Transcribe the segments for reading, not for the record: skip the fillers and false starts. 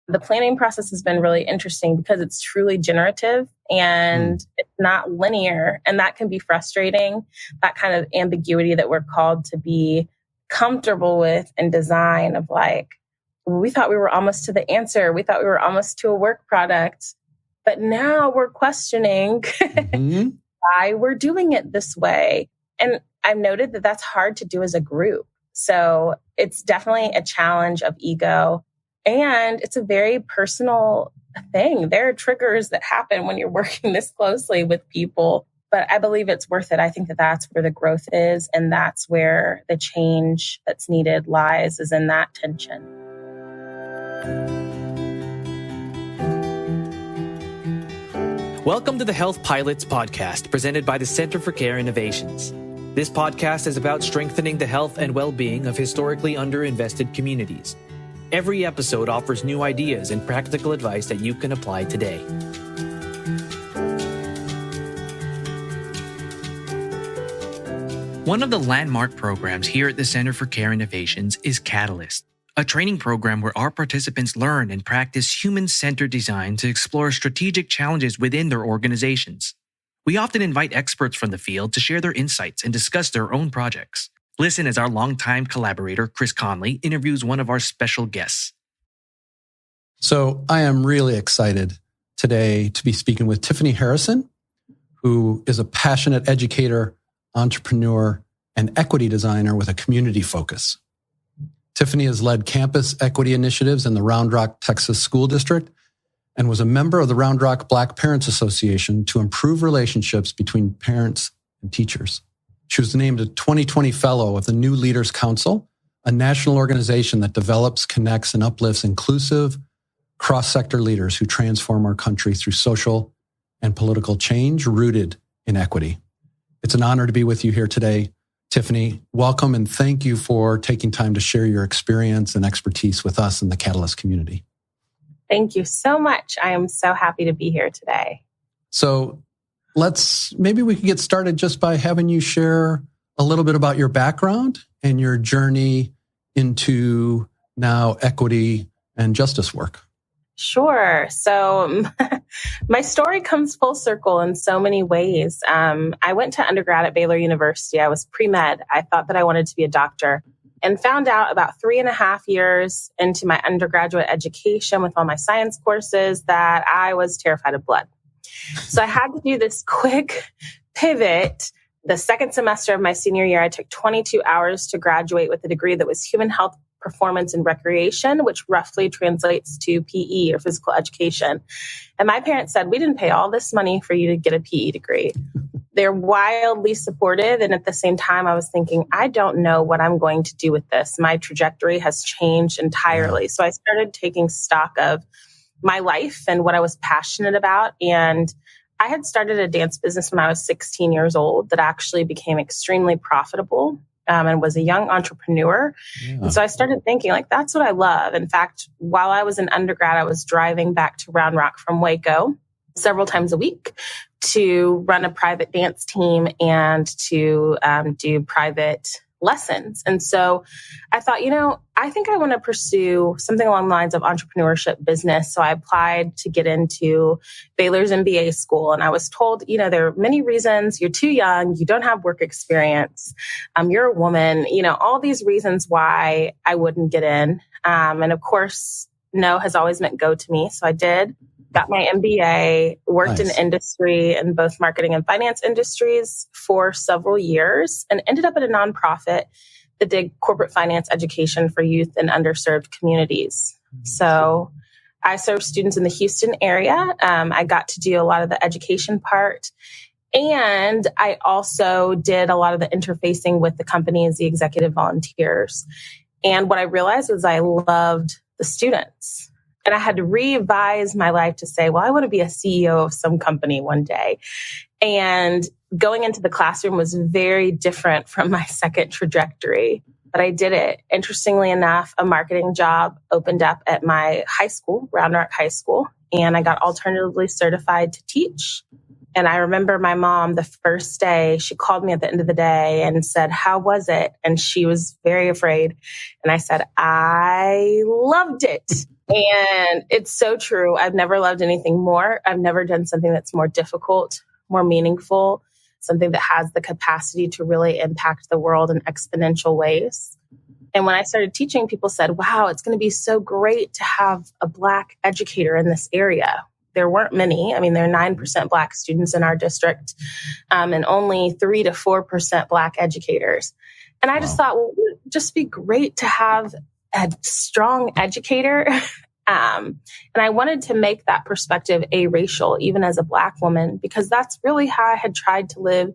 The planning process has been really interesting because it's truly generative and it's not linear. And that can be frustrating, that kind of ambiguity that we're called to be comfortable with in design of like, we thought we were almost to the answer. We thought we were almost to a work product. But now we're questioning why we're doing it this way. And I've noted that that's hard to do as a group. So it's definitely a challenge of ego. And it's a very personal thing. There are triggers that happen when you're working this closely with people. But I believe it's worth it. I think that that's where the growth is. And that's where the change that's needed lies, is in that tension. Welcome to the Health Pilots podcast, presented by the Center for Care Innovations. This podcast is about strengthening the health and well-being of historically underinvested communities. Every episode offers new ideas and practical advice that you can apply today. One of the landmark programs here at the Center for Care Innovations is Catalyst, a training program where our participants learn and practice human-centered design to explore strategic challenges within their organizations. We often invite experts from the field to share their insights and discuss their own projects. Listen as our longtime collaborator, Chris Conley, interviews one of our special guests. So I am really excited today to be speaking with Tiffanie Harrison, who is a passionate educator, entrepreneur, and equity designer with a community focus. Tiffanie has led campus equity initiatives in the Round Rock, Texas School District and was a member of the Round Rock Black Parents Association to improve relationships between parents and teachers. She was named a 2020 Fellow of the New Leaders Council, a national organization that develops, connects, and uplifts inclusive, cross-sector leaders who transform our country through social and political change rooted in equity. It's an honor to be with you here today. Tiffanie, welcome and thank you for taking time to share your experience and expertise with us in the Catalyst community. Thank you so much. I am so happy to be here today. So maybe we could get started just by having you share a little bit about your background and your journey into now equity and justice work. Sure. So my story comes full circle in so many ways. I went to undergrad at Baylor University. I was pre-med. I thought that I wanted to be a doctor and found out about 3.5 years into my undergraduate education with all my science courses that I was terrified of blood. So I had to do this quick pivot. The second semester of my senior year, I took 22 hours to graduate with a degree that was human health, performance, and recreation, which roughly translates to PE or physical education. And my parents said, we didn't pay all this money for you to get a PE degree. They're wildly supportive. And at the same time, I was thinking, I don't know what I'm going to do with this. My trajectory has changed entirely. So I started taking stock of my life and what I was passionate about. And I had started a dance business when I was 16 years old that actually became extremely profitable. And was a young entrepreneur. Yeah. And so I started thinking, like, that's what I love. In fact, while I was in undergrad, I was driving back to Round Rock from Waco several times a week to run a private dance team and to do private lessons. And so I thought, I think I want to pursue something along the lines of entrepreneurship business. So I applied to get into Baylor's MBA school. And I was told, there are many reasons. You're too young. You don't have work experience. You're a woman, all these reasons why I wouldn't get in. And of course, no has always meant go to me. So I did. Got my MBA, worked in industry in both marketing and finance industries for several years, and ended up at a nonprofit that did corporate finance education for youth in underserved communities. So I served students in the Houston area. I got to do a lot of the education part. And I also did a lot of the interfacing with the company as the executive volunteers. And what I realized was I loved the students. And I had to revise my life to say, well, I want to be a CEO of some company one day. And going into the classroom was very different from my second trajectory, but I did it. Interestingly enough, a marketing job opened up at my high school, Round Rock High School, and I got alternatively certified to teach. And I remember my mom, the first day, she called me at the end of the day and said, how was it? And she was very afraid. And I said, I loved it. And it's so true. I've never loved anything more. I've never done something that's more difficult, more meaningful, something that has the capacity to really impact the world in exponential ways. And when I started teaching, people said, wow, it's going to be so great to have a Black educator in this area. There weren't many. I mean, there are 9% Black students in our district, and only 3 to 4% Black educators. And I just thought, well, it would just be great to have a strong educator. And I wanted to make that perspective aracial, even as a Black woman, because that's really how I had tried to live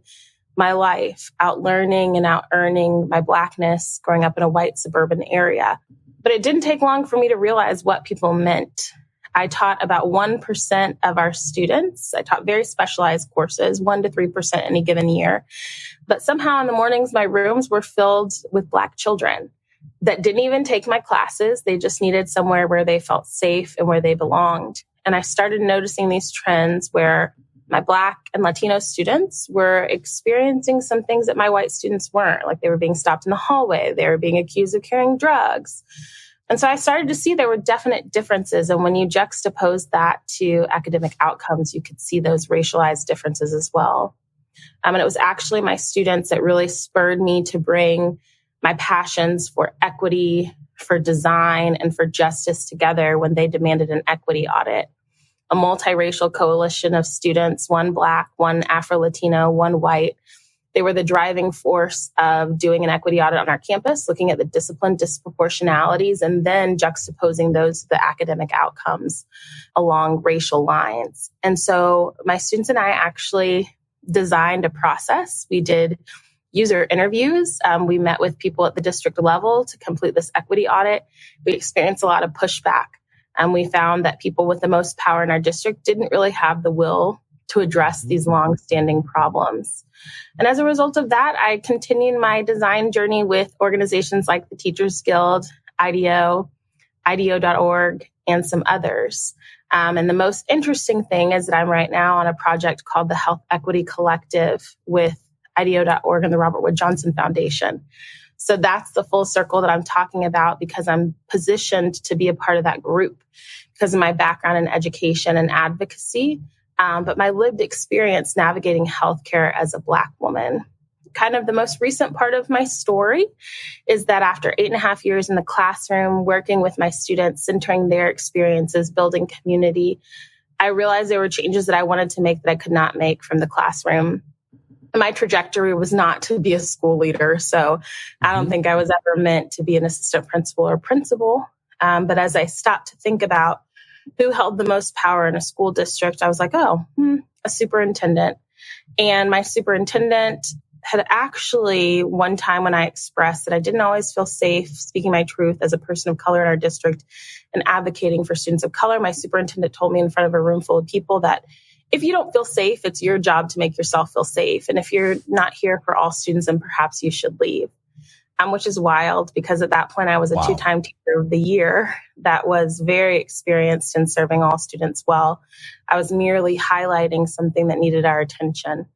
my life, out learning and out earning my Blackness growing up in a white suburban area. But it didn't take long for me to realize what people meant. I taught about 1% of our students. I taught very specialized courses, 1 to 3% any given year. But somehow in the mornings, my rooms were filled with Black children that didn't even take my classes. They just needed somewhere where they felt safe and where they belonged. And I started noticing these trends where my Black and Latino students were experiencing some things that my white students weren't. Like they were being stopped in the hallway. They were being accused of carrying drugs. And so I started to see there were definite differences. And when you juxtapose that to academic outcomes, you could see those racialized differences as well. And it was actually my students that really spurred me to bring my passions for equity, for design, and for justice together when they demanded an equity audit. A multiracial coalition of students, one Black, one Afro-Latino, one white. They were the driving force of doing an equity audit on our campus, looking at the discipline disproportionalities, and then juxtaposing those to the academic outcomes along racial lines. And so my students and I actually designed a process. We did user interviews. We met with people at the district level to complete this equity audit. We experienced a lot of pushback. And we found that people with the most power in our district didn't really have the will to address these long-standing problems. And as a result of that, I continued my design journey with organizations like the Teachers Guild, IDEO, IDEO.org, and some others. And the most interesting thing is that I'm right now on a project called the Health Equity Collective with IDEO.org and the Robert Wood Johnson Foundation. So that's the full circle that I'm talking about because I'm positioned to be a part of that group because of my background in education and advocacy, but my lived experience navigating healthcare as a Black woman. Kind of the most recent part of my story is that after 8.5 years in the classroom, working with my students, centering their experiences, building community, I realized there were changes that I wanted to make that I could not make from the classroom. My trajectory was not to be a school leader. So I don't think I was ever meant to be an assistant principal or principal. But as I stopped to think about who held the most power in a school district, I was like, a superintendent. And my superintendent had actually one time when I expressed that I didn't always feel safe speaking my truth as a person of color in our district and advocating for students of color, my superintendent told me in front of a room full of people that if you don't feel safe, it's your job to make yourself feel safe. And if you're not here for all students, then perhaps you should leave, which is wild because at that point I was a two-time teacher of the year that was very experienced in serving all students well. I was merely highlighting something that needed our attention.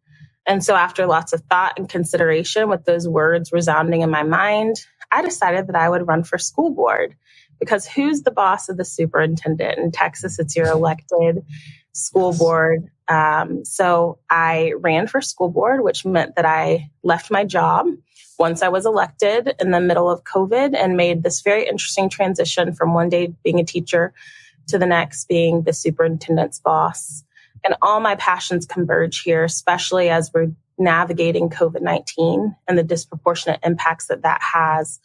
And so after lots of thought and consideration with those words resounding in my mind, I decided that I would run for school board because who's the boss of the superintendent? In Texas, it's your elected school board. So I ran for school board, which meant that I left my job once I was elected in the middle of COVID and made this very interesting transition from one day being a teacher to the next being the superintendent's boss. And all my passions converge here, especially as we're navigating COVID-19 and the disproportionate impacts that that has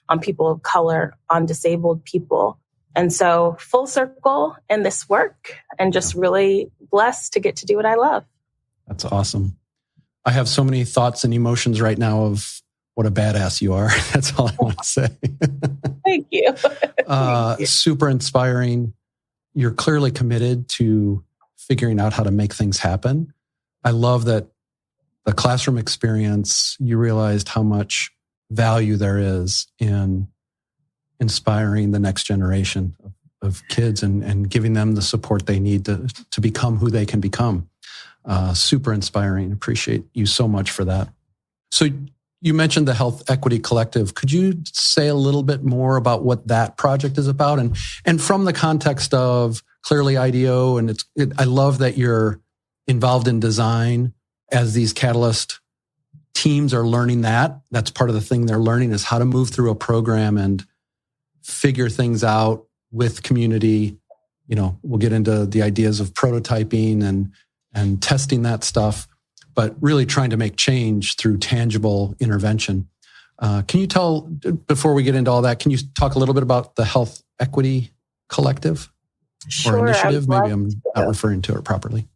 on people of color, on disabled people. And so full circle in this work and just really blessed to get to do what I love. That's awesome. I have so many thoughts and emotions right now of what a badass you are. That's all I want to say. Thank you. Thank you. Super inspiring. You're clearly committed to figuring out how to make things happen. I love that the classroom experience, you realized how much value there is in inspiring the next generation of kids and giving them the support they need to become who they can become. Super inspiring. Appreciate you so much for that. So You mentioned the Health Equity Collective. Could you say a little bit more about what that project is about? And from the context of clearly IDEO, and I love that you're involved in design as these Catalyst teams are learning that. That's part of the thing they're learning is how to move through a program and figure things out with community. We'll get into the ideas of prototyping and testing that stuff, but really trying to make change through tangible intervention. Can you before we get into all that, can you talk a little bit about the Health Equity Collective or initiative? Maybe I'm not referring to it properly.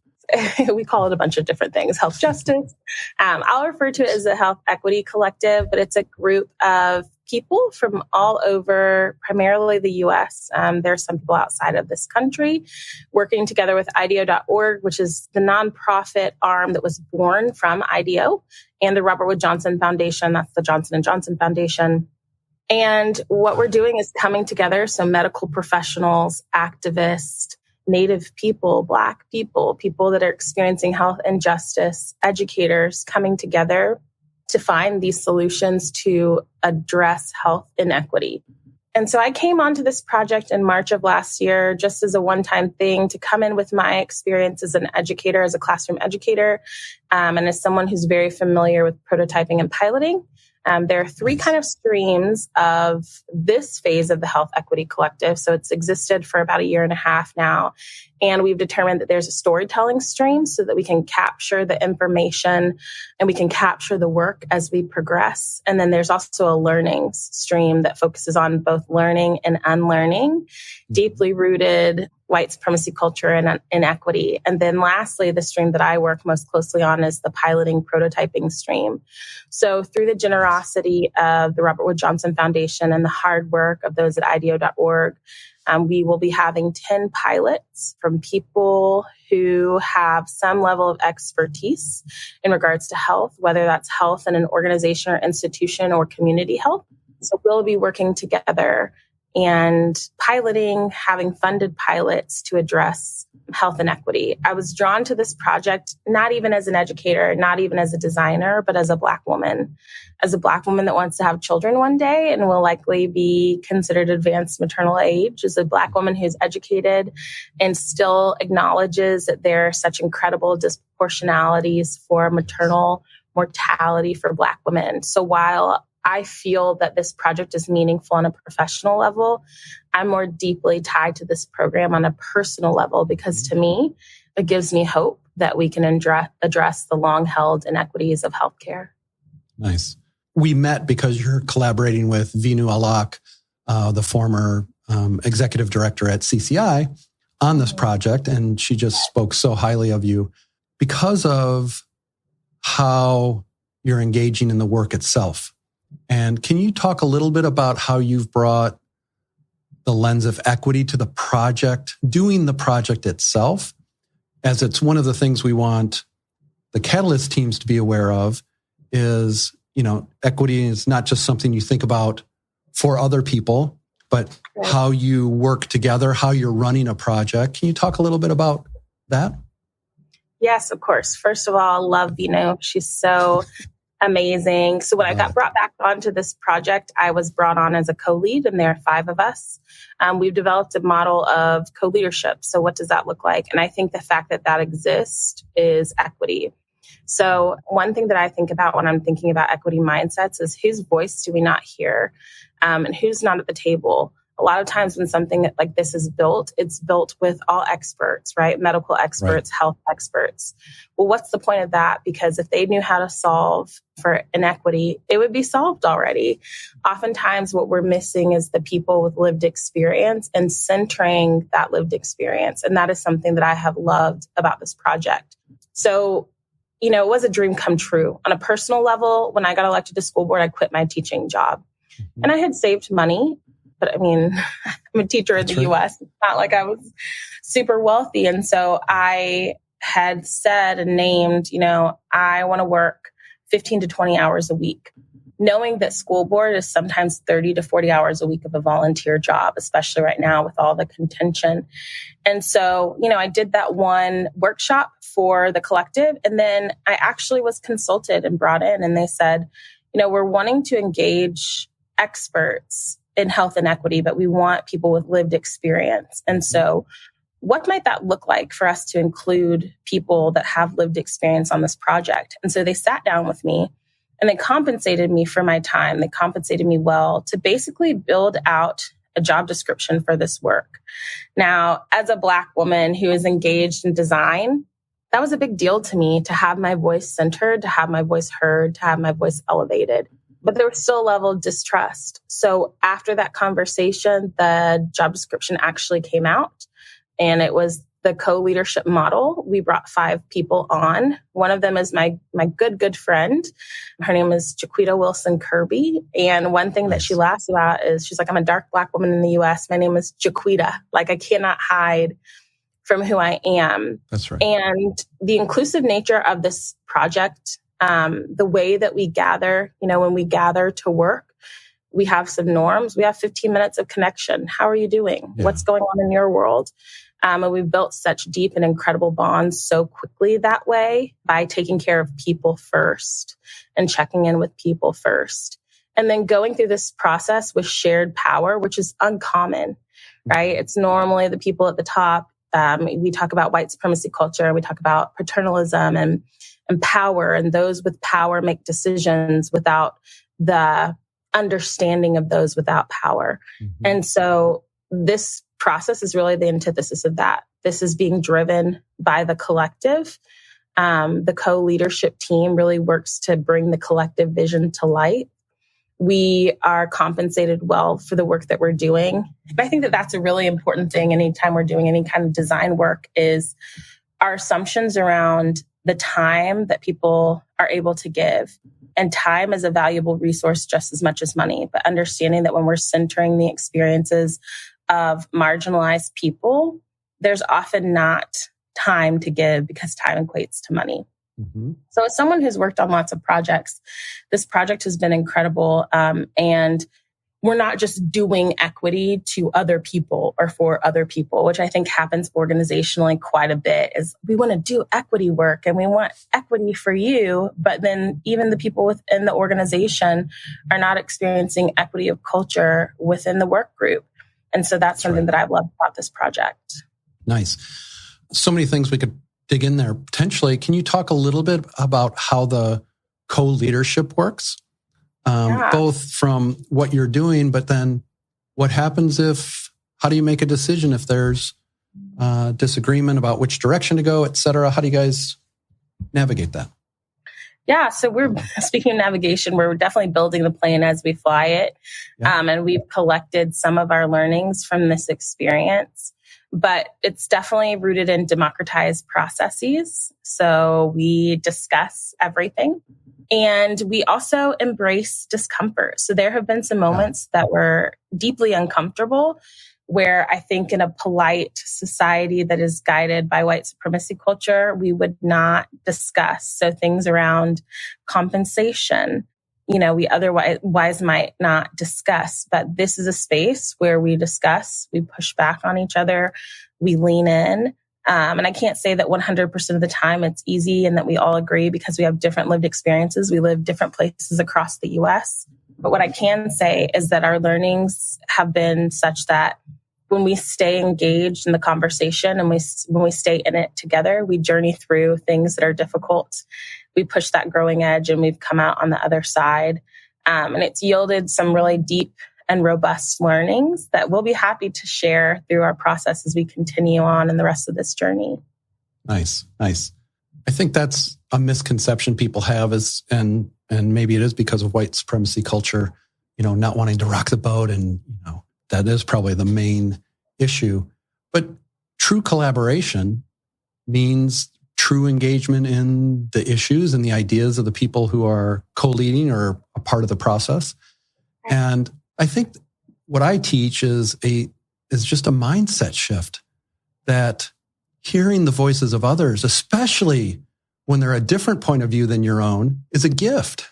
We call it a bunch of different things, health justice. I'll refer to it as the Health Equity Collective, but it's a group of people from all over, primarily the U.S. There are some people outside of this country working together with IDEO.org, which is the nonprofit arm that was born from IDEO, and the Robert Wood Johnson Foundation. That's the Johnson & Johnson Foundation. And what we're doing is coming together. So medical professionals, activists, Native people, Black people, people that are experiencing health injustice, educators coming together to find these solutions to address health inequity. And so I came onto this project in March of last year, just as a one-time thing to come in with my experience as an educator, as a classroom educator, and as someone who's very familiar with prototyping and piloting. There are three kind of streams of this phase of the Health Equity Collective. So it's existed for about 1.5 years now. And we've determined that there's a storytelling stream so that we can capture the information and we can capture the work as we progress. And then there's also a learnings stream that focuses on both learning and unlearning, deeply rooted white supremacy culture and inequity. And then lastly, the stream that I work most closely on is the piloting prototyping stream. So through the generosity of the Robert Wood Johnson Foundation and the hard work of those at IDEO.org, we will be having 10 pilots from people who have some level of expertise in regards to health, whether that's health in an organization or institution or community health. So we'll be working together and piloting, having funded pilots to address health inequity. I was drawn to this project, not even as an educator, not even as a designer, but as a Black woman that wants to have children one day and will likely be considered advanced maternal age, as a Black woman who's educated and still acknowledges that there are such incredible disproportionalities for maternal mortality for Black women. So while I feel that this project is meaningful on a professional level, I'm more deeply tied to this program on a personal level because to me, it gives me hope that we can address the long-held inequities of healthcare. Nice. We met because you're collaborating with Vinu Alak, the former executive director at CCI, on this project, and she just spoke so highly of you because of how you're engaging in the work itself. And can you talk a little bit about how you've brought the lens of equity to the project, doing the project itself, as it's one of the things we want the Catalyst teams to be aware of is, equity is not just something you think about for other people, but how you work together, how you're running a project. Can you talk a little bit about that? Yes, of course. First of all, I love Vinu. She's so amazing. So when I got brought back onto this project, I was brought on as a co-lead, and there are 5 of us. We've developed a model of co-leadership. So what does that look like? And I think the fact that that exists is equity. So one thing that I think about when I'm thinking about equity mindsets is whose voice do we not hear, and who's not at the table? A lot of times when something like this is built, it's built with all experts, right? Medical experts, health experts. Well, what's the point of that? Because if they knew how to solve for inequity, it would be solved already. Oftentimes what we're missing is the people with lived experience and centering that lived experience. And that is something that I have loved about this project. So, it was a dream come true. On a personal level, when I got elected to school board, I quit my teaching job. And I had saved money. But I'm a teacher in the U.S. It's not like I was super wealthy. And so I had said and named, I want to work 15 to 20 hours a week, knowing that school board is sometimes 30 to 40 hours a week of a volunteer job, especially right now with all the contention. And so, I did that one workshop for the collective. And then I actually was consulted and brought in, and they said, we're wanting to engage experts in health inequity, but we want people with lived experience. And so what might that look like for us to include people that have lived experience on this project? And so they sat down with me and they compensated me for my time. They compensated me well to basically build out a job description for this work. Now, as a Black woman who is engaged in design, that was a big deal to me to have my voice centered, to have my voice heard, to have my voice elevated. But there was still a level of distrust. So after that conversation, the job description actually came out, and it was the co-leadership model. We brought 5 people on. One of them is my good friend. Her name is Jaquita Wilson Kirby. And one thing that she laughs about is she's like, I'm a dark Black woman in the US. My name is Jaquita. Like, I cannot hide from who I am. That's right. And the inclusive nature of this project, the way that we gather, when we gather to work, we have some norms. We have 15 minutes of connection. How are you doing? Yeah. What's going on in your world? And we've built such deep and incredible bonds so quickly that way by taking care of people first and checking in with people first. And then going through this process with shared power, which is uncommon, right? It's normally the people at the top. We talk about white supremacy culture, and we talk about paternalism and power, and those with power make decisions without the understanding of those without power. Mm-hmm. And so this process is really the antithesis of that. This is being driven by the collective. The co-leadership team really works to bring the collective vision to light. We are compensated well for the work that we're doing. And I think that that's a really important thing anytime we're doing any kind of design work is our assumptions around the time that people are able to give. And time is a valuable resource just as much as money, but understanding that when we're centering the experiences of marginalized people, there's often not time to give because time equates to money. Mm-hmm. So as someone who's worked on lots of projects, this project has been incredible. And we're not just doing equity to other people or for other people, which I think happens organizationally quite a bit, is we want to do equity work and we want equity for you. But then even the people within the organization are not experiencing equity of culture within the work group. And so that's something that I've loved about this project. Nice. So many things we could dig in there potentially. Can you talk a little bit about how the co-leadership works? Both from what you're doing, but then what happens how do you make a decision if there's disagreement about which direction to go, et cetera? How do you guys navigate that? Yeah, so we're speaking of navigation, we're definitely building the plane as we fly it. Yeah. And we've collected some of our learnings from this experience, but it's definitely rooted in democratized processes. So we discuss everything. And we also embrace discomfort. So there have been some moments that were deeply uncomfortable where I think in a polite society that is guided by white supremacy culture, we would not discuss. So things around compensation, we otherwise might not discuss. But this is a space where we discuss, we push back on each other, we lean in. And I can't say that 100% of the time it's easy and that we all agree because we have different lived experiences. We live different places across the US. But what I can say is that our learnings have been such that when we stay engaged in the conversation and when we stay in it together, we journey through things that are difficult. We push that growing edge and we've come out on the other side. And it's yielded some really deep and robust learnings that we'll be happy to share through our process as we continue on in the rest of this journey. Nice. I think that's a misconception people have and maybe it is because of white supremacy culture, not wanting to rock the boat. And, that is probably the main issue. But true collaboration means true engagement in the issues and the ideas of the people who are co-leading or a part of the process. And I think what I teach is just a mindset shift, that hearing the voices of others, especially when they're a different point of view than your own, is a gift.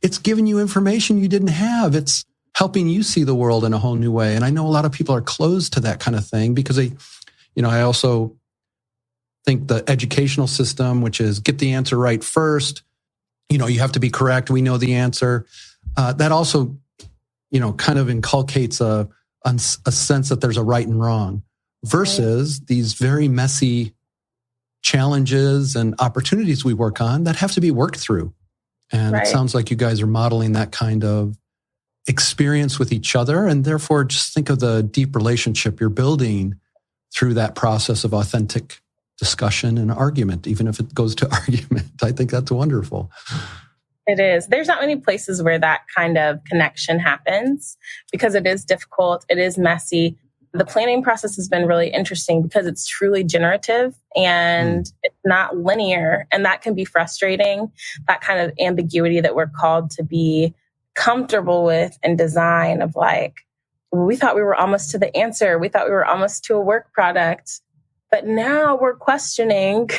It's giving you information you didn't have. It's helping you see the world in a whole new way. And I know a lot of people are closed to that kind of thing because I also think the educational system, which is get the answer right first, you have to be correct. We know the answer. That also, kind of inculcates a sense that there's a right and wrong versus these very messy challenges and opportunities we work on that have to be worked through. And It sounds like you guys are modeling that kind of experience with each other. And therefore, just think of the deep relationship you're building through that process of authentic discussion and argument, even if it goes to argument. I think that's wonderful. It is. There's not many places where that kind of connection happens because it is difficult. It is messy. The planning process has been really interesting because it's truly generative and it's not linear. And that can be frustrating, that kind of ambiguity that we're called to be comfortable with in design of like, we thought we were almost to the answer. We thought we were almost to a work product. But now we're questioning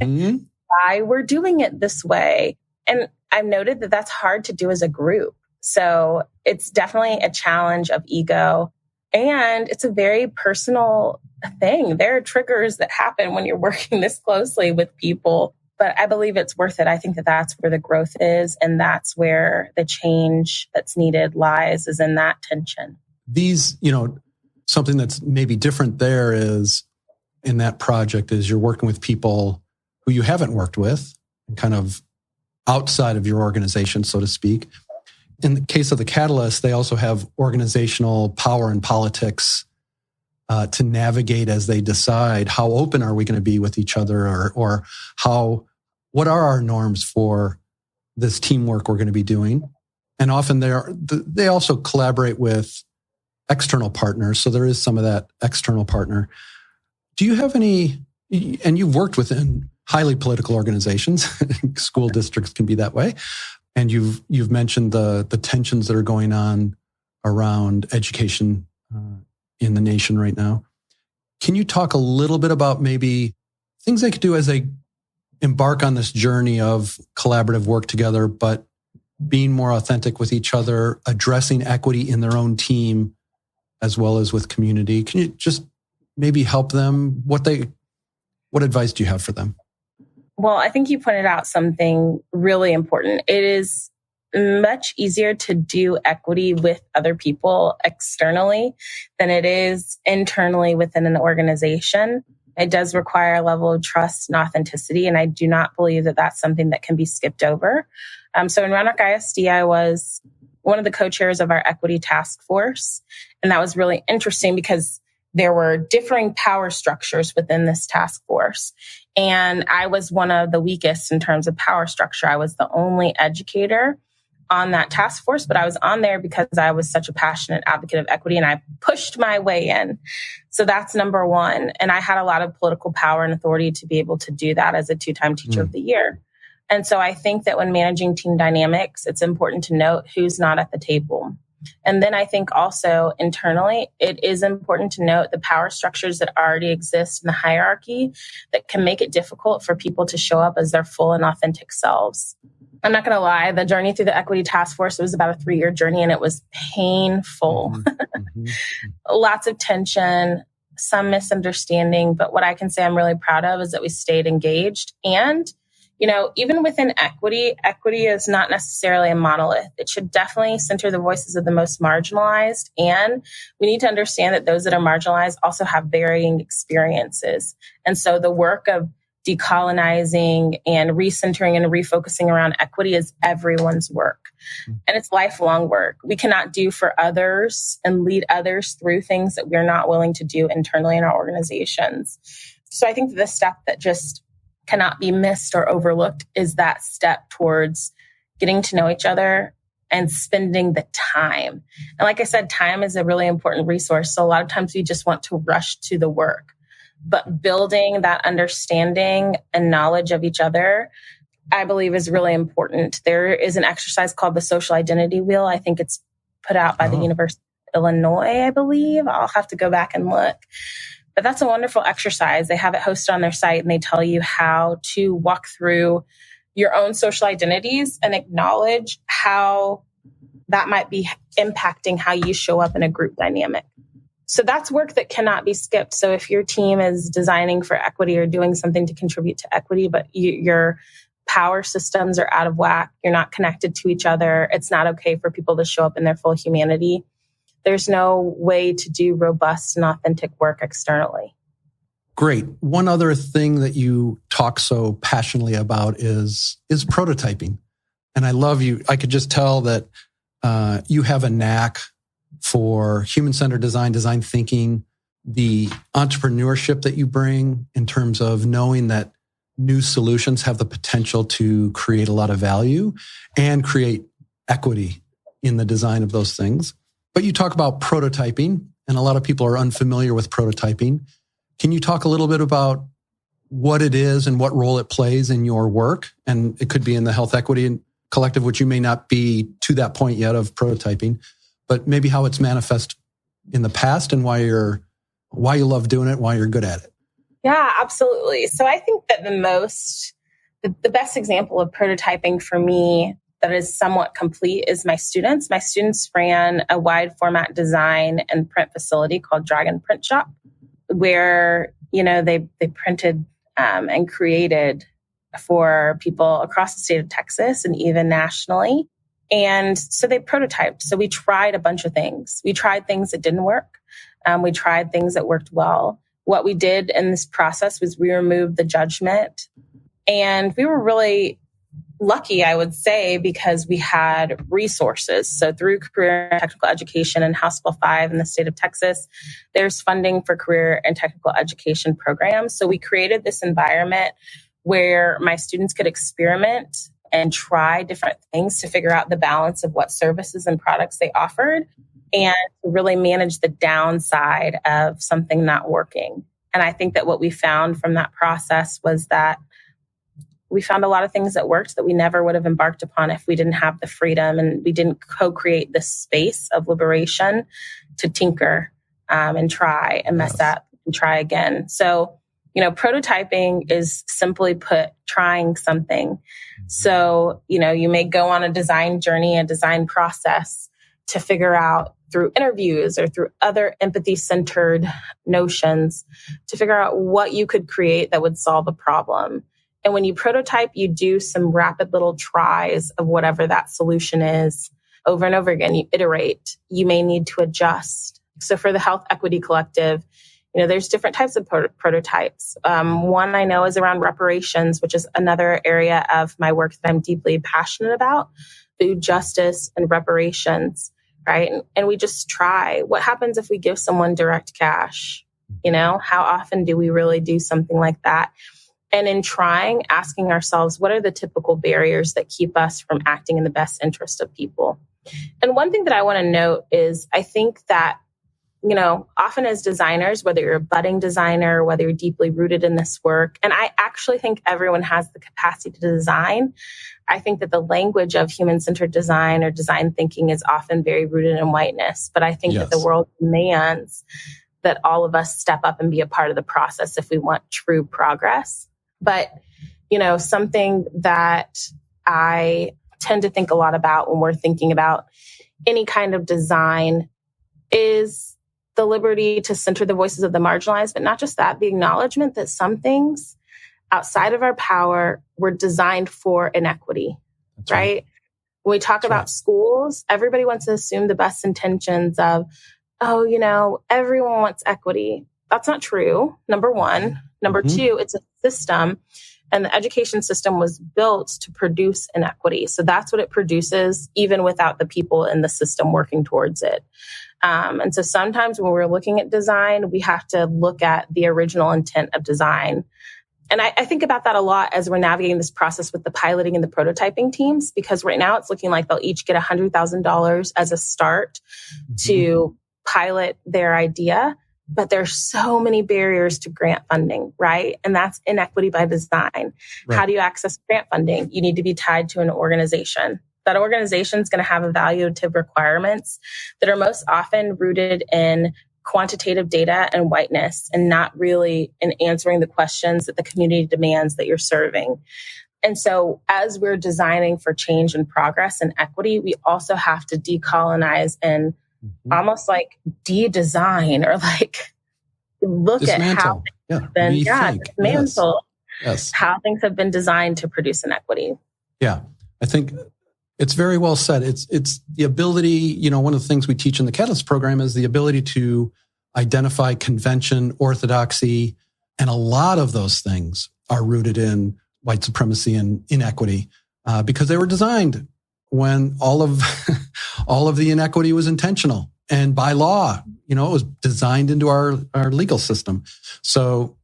why we're doing it this way. And I've noted that that's hard to do as a group. So it's definitely a challenge of ego. And it's a very personal thing. There are triggers that happen when you're working this closely with people, but I believe it's worth it. I think that that's where the growth is. And that's where the change that's needed lies, is in that tension. These, something that's maybe different there is in that project is you're working with people who you haven't worked with and kind of outside of your organization, so to speak. In the case of the Catalyst, they also have organizational power and politics to navigate as they decide how open are we going to be with each other, or what are our norms for this teamwork we're going to be doing. And often they also collaborate with external partners. So there is some of that external partner. Do you have any, and you've worked within highly political organizations, school districts can be that way. And you've mentioned the tensions that are going on around education in the nation right now. Can you talk a little bit about maybe things they could do as they embark on this journey of collaborative work together, but being more authentic with each other, addressing equity in their own team as well as with community? Can you just maybe help them? What advice do you have for them? Well, I think you pointed out something really important. It is much easier to do equity with other people externally than it is internally within an organization. It does require a level of trust and authenticity, and I do not believe that that's something that can be skipped over. So in Roanoke ISD, I was one of the co-chairs of our equity task force, and that was really interesting because there were differing power structures within this task force. And I was one of the weakest in terms of power structure. I was the only educator on that task force, but I was on there because I was such a passionate advocate of equity and I pushed my way in. So that's number one. And I had a lot of political power and authority to be able to do that as a 2-time teacher of the year. And so I think that when managing team dynamics, it's important to note who's not at the table. And then I think also internally, it is important to note the power structures that already exist in the hierarchy that can make it difficult for people to show up as their full and authentic selves. I'm not going to lie, the journey through the equity task force, it was about a 3-year journey and it was painful. Lots of tension, some misunderstanding. But what I can say I'm really proud of is that we stayed engaged. And even within equity is not necessarily a monolith. It should definitely center the voices of the most marginalized. And we need to understand that those that are marginalized also have varying experiences. And so the work of decolonizing and recentering and refocusing around equity is everyone's work. And it's lifelong work. We cannot do for others and lead others through things that we're not willing to do internally in our organizations. So I think the step that just cannot be missed or overlooked is that step towards getting to know each other and spending the time. And like I said, time is a really important resource. So a lot of times we just want to rush to the work, but building that understanding and knowledge of each other, I believe is really important. There is an exercise called the social identity wheel. I think it's put out by the University of Illinois, I believe. I'll have to go back and look. But that's a wonderful exercise. They have it hosted on their site and they tell you how to walk through your own social identities and acknowledge how that might be impacting how you show up in a group dynamic. So that's work that cannot be skipped. So if your team is designing for equity or doing something to contribute to equity, but your power systems are out of whack. You're not connected to each other. It's not okay for people to show up in their full humanity. There's no way to do robust and authentic work externally. Great. One other thing that you talk so passionately about is prototyping. And I love you. I could just tell that you have a knack for human-centered design thinking, the entrepreneurship that you bring in terms of knowing that new solutions have the potential to create a lot of value and create equity in the design of those things. But you talk about prototyping, and a lot of people are unfamiliar with prototyping. Can you talk a little bit about what it is and what role it plays in your work? And it could be in the Health Equity Collective, which you may not be to that point yet of prototyping, but maybe how it's manifest in the past and why you love doing it, why you're good at it. Yeah, absolutely. So I think that the best example of prototyping for me that is somewhat complete is my students. My students ran a wide format design and print facility called Dragon Print Shop, where, they printed and created for people across the state of Texas and even nationally. And so they prototyped. So we tried a bunch of things. We tried things that didn't work. We tried things that worked well. What we did in this process was we removed the judgment. And we were really lucky, I would say, because we had resources. So through career and technical education and House Bill 5 in the state of Texas, there's funding for career and technical education programs. So we created this environment where my students could experiment and try different things to figure out the balance of what services and products they offered and really manage the downside of something not working. And I think that what we found from that process was that we found a lot of things that worked that we never would have embarked upon if we didn't have the freedom and we didn't co-create this space of liberation to tinker and try and mess up and try again. So, prototyping is simply put, trying something. So, you may go on a design journey, a design process to figure out through interviews or through other empathy-centered notions to figure out what you could create that would solve a problem. And when you prototype, you do some rapid little tries of whatever that solution is over and over again. You iterate. You may need to adjust. So for the Health Equity Collective, there's different types of prototypes. One I know is around reparations, which is another area of my work that I'm deeply passionate about, food justice and reparations, right? And we just try. What happens if we give someone direct cash? How often do we really do something like that? And in trying, asking ourselves, what are the typical barriers that keep us from acting in the best interest of people? And one thing that I want to note is I think that, often as designers, whether you're a budding designer, whether you're deeply rooted in this work, and I actually think everyone has the capacity to design. I think that the language of human-centered design or design thinking is often very rooted in whiteness. But I think that the world demands that all of us step up and be a part of the process if we want true progress. But, something that I tend to think a lot about when we're thinking about any kind of design is the liberty to center the voices of the marginalized, but not just that, the acknowledgement that some things outside of our power were designed for inequity, right? When we talk about schools, everybody wants to assume the best intentions of, everyone wants equity. That's not true, number one. Number two, it's a system, and the education system was built to produce inequity. So that's what it produces, even without the people in the system working towards it. And so sometimes when we're looking at design, we have to look at the original intent of design. And I think about that a lot as we're navigating this process with the piloting and the prototyping teams, because right now it's looking like they'll each get $100,000 as a start to pilot their idea. But there's so many barriers to grant funding, right? And that's inequity by design. Right. How do you access grant funding? You need to be tied to an organization. That organization is going to have evaluative requirements that are most often rooted in quantitative data and whiteness and not really in answering the questions that the community demands that you're serving. And so as we're designing for change and progress and equity, we also have to decolonize and almost like de-design or like look dismantle. At how dismantle. Dismantle. Yes. how things have been designed to produce inequity. Yeah, I think it's very well said. It's the ability, one of the things we teach in the Catalyst program is the ability to identify convention, orthodoxy, and a lot of those things are rooted in white supremacy and inequity because they were designed when all of the inequity was intentional and by law. It was designed into our legal system. So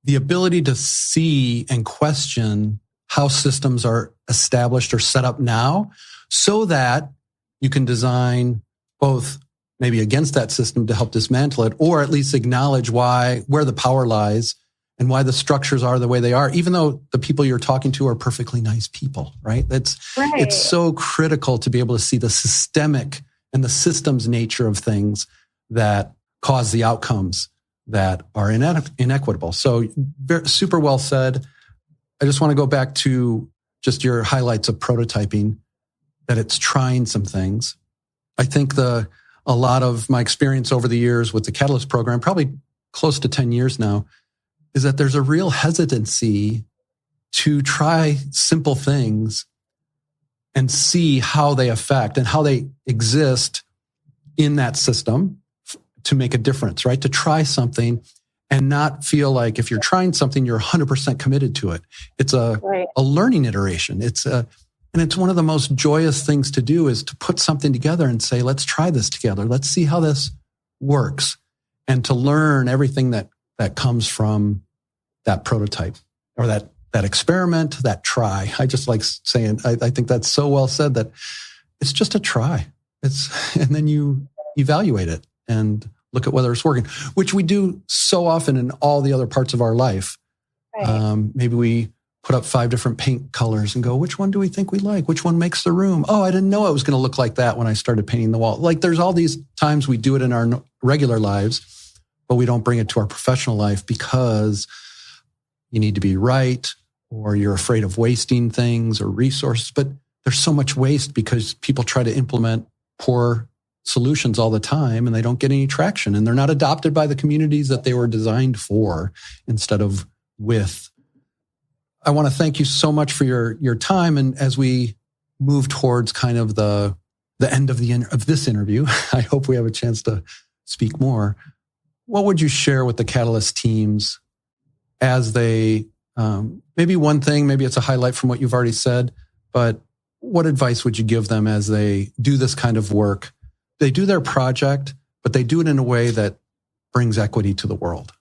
the ability to see and question how systems are established or set up now so that you can design both maybe against that system to help dismantle it, or at least acknowledge where the power lies and why the structures are the way they are, even though the people you're talking to are perfectly nice people, right? It's so critical to be able to see the systemic and the systems nature of things that cause the outcomes that are inequitable. So super well said. I just want to go back to just your highlights of prototyping, that it's trying some things. I think a lot of my experience over the years with the Catalyst program, probably close to 10 years now, is that there's a real hesitancy to try simple things and see how they affect and how they exist in that system to make a difference, right? To try something and not feel like if you're trying something, you're 100% committed to it. It's a learning iteration. And it's one of the most joyous things to do is to put something together and say, let's try this together. Let's see how this works. And to learn everything that comes from that prototype or that experiment, that try. I just like saying, I think that's so well said that it's just a try. And then you evaluate it and look at whether it's working, which we do so often in all the other parts of our life. Right. Maybe we put up 5 different paint colors and go, which one do we think we like? Which one makes the room? Oh, I didn't know it was going to look like that when I started painting the wall. Like there's all these times we do it in our regular lives, but we don't bring it to our professional life because you need to be right or you're afraid of wasting things or resources. But there's so much waste because people try to implement poor solutions all the time and they don't get any traction and they're not adopted by the communities that they were designed for instead of with. I want to thank you so much for your time. And as we move towards kind of the end of this interview, I hope we have a chance to speak more. What would you share with the Catalyst teams as they, maybe one thing, maybe it's a highlight from what you've already said, but what advice would you give them as they do this kind of work? They do their project, but they do it in a way that brings equity to the world.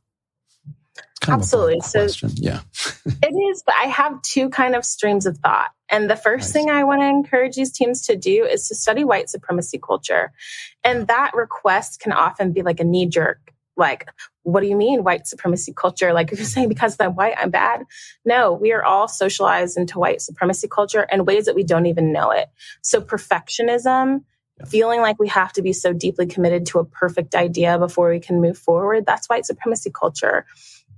Absolutely. So yeah, it is, but I have 2 kind of streams of thought. And the first thing I want to encourage these teams to do is to study white supremacy culture. And that request can often be like a knee jerk. Like, what do you mean white supremacy culture? Like if you're saying because I'm white, I'm bad. No, we are all socialized into white supremacy culture in ways that we don't even know it. So perfectionism, feeling like we have to be so deeply committed to a perfect idea before we can move forward, that's white supremacy culture.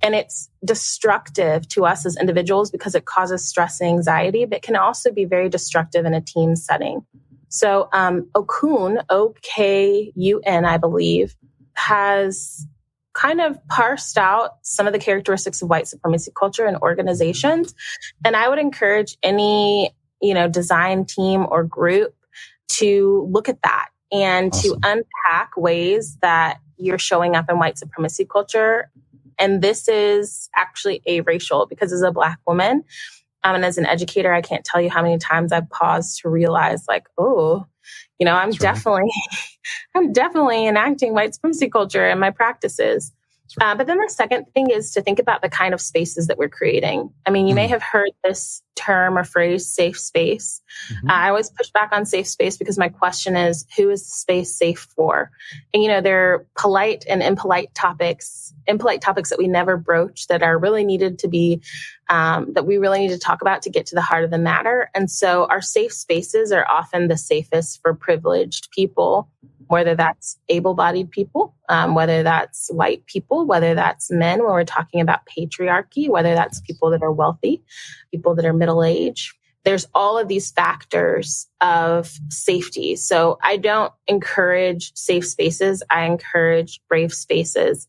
And it's destructive to us as individuals because it causes stress and anxiety, but can also be very destructive in a team setting. So Okun, O-K-U-N, I believe, has kind of parsed out some of the characteristics of white supremacy culture in organizations. And I would encourage any, design team or group to look at that and to unpack ways that you're showing up in white supremacy culture. And this is actually aracial because as a Black woman and as an educator, I can't tell you how many times I've paused to realize like, I'm definitely enacting white supremacy culture in my practices. But then the second thing is to think about the kind of spaces that we're creating. I mean, you may have heard this term or phrase, safe space. Mm-hmm. I always push back on safe space because my question is, who is the space safe for? And, there are polite and impolite topics that we never broach that are really needed to be, that we really need to talk about to get to the heart of the matter. And so our safe spaces are often the safest for privileged people, whether that's able-bodied people, whether that's white people, whether that's men when we're talking about patriarchy, whether that's people that are wealthy, people that are middle-aged. There's all of these factors of safety. So I don't encourage safe spaces. I encourage brave spaces.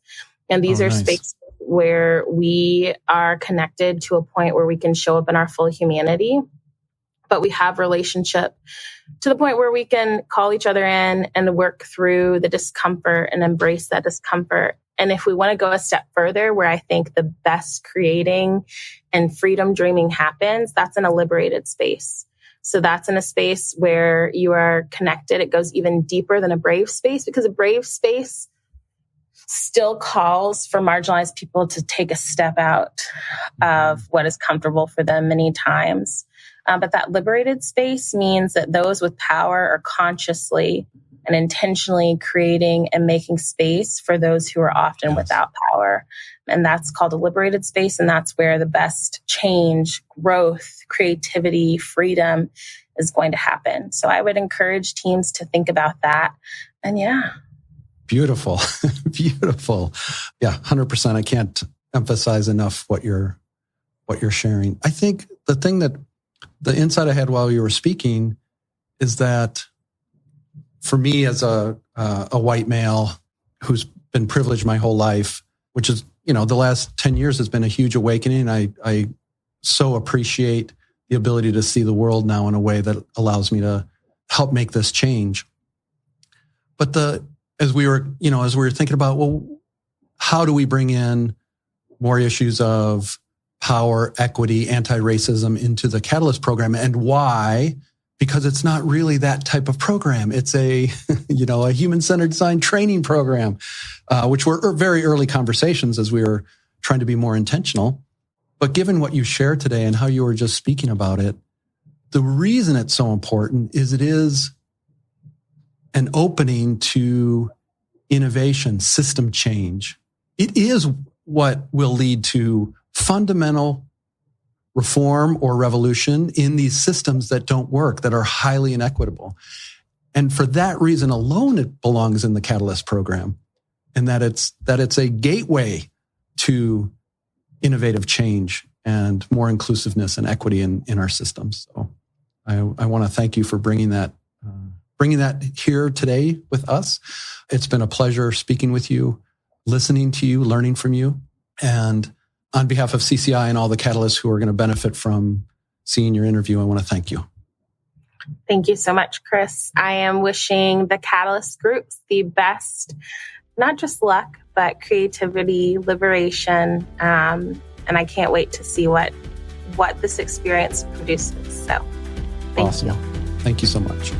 And these are spaces where we are connected to a point where we can show up in our full humanity, but we have relationship to the point where we can call each other in and work through the discomfort and embrace that discomfort. And if we want to go a step further, where I think the best creating and freedom dreaming happens, that's in a liberated space. So that's in a space where you are connected. It goes even deeper than a brave space, because a brave space still calls for marginalized people to take a step out of what is comfortable for them many times. But that liberated space means that those with power are consciously and intentionally creating and making space for those who are often without power. And that's called a liberated space. And that's where the best change, growth, creativity, freedom is going to happen. So I would encourage teams to think about that. And yeah. Beautiful. Beautiful. Yeah, 100%. I can't emphasize enough what you're sharing. I think the thing that the insight I had while you were speaking is that for me as a white male who's been privileged my whole life, which is, the last 10 years has been a huge awakening. I so appreciate the ability to see the world now in a way that allows me to help make this change. But as we were thinking about, well, how do we bring in more issues of power, equity, anti-racism into the Catalyst program, and why? Because it's not really that type of program. It's a human-centered design training program, which were very early conversations as we were trying to be more intentional. But given what you shared today and how you were just speaking about it, the reason it's so important is it is an opening to innovation, system change. It is what will lead to fundamental reform or revolution in these systems that don't work, that are highly inequitable. And for that reason alone, it belongs in the Catalyst program, and that it's a gateway to innovative change and more inclusiveness and equity in our systems. So I want to thank you for bringing that here today with us. It's been a pleasure speaking with you, listening to you, learning from you. And on behalf of CCI and all the Catalysts who are going to benefit from seeing your interview, I want to thank you. Thank you so much, Chris. I am wishing the Catalyst groups the best, not just luck, but creativity, liberation. And I can't wait to see what this experience produces. So thank you. Thank you so much.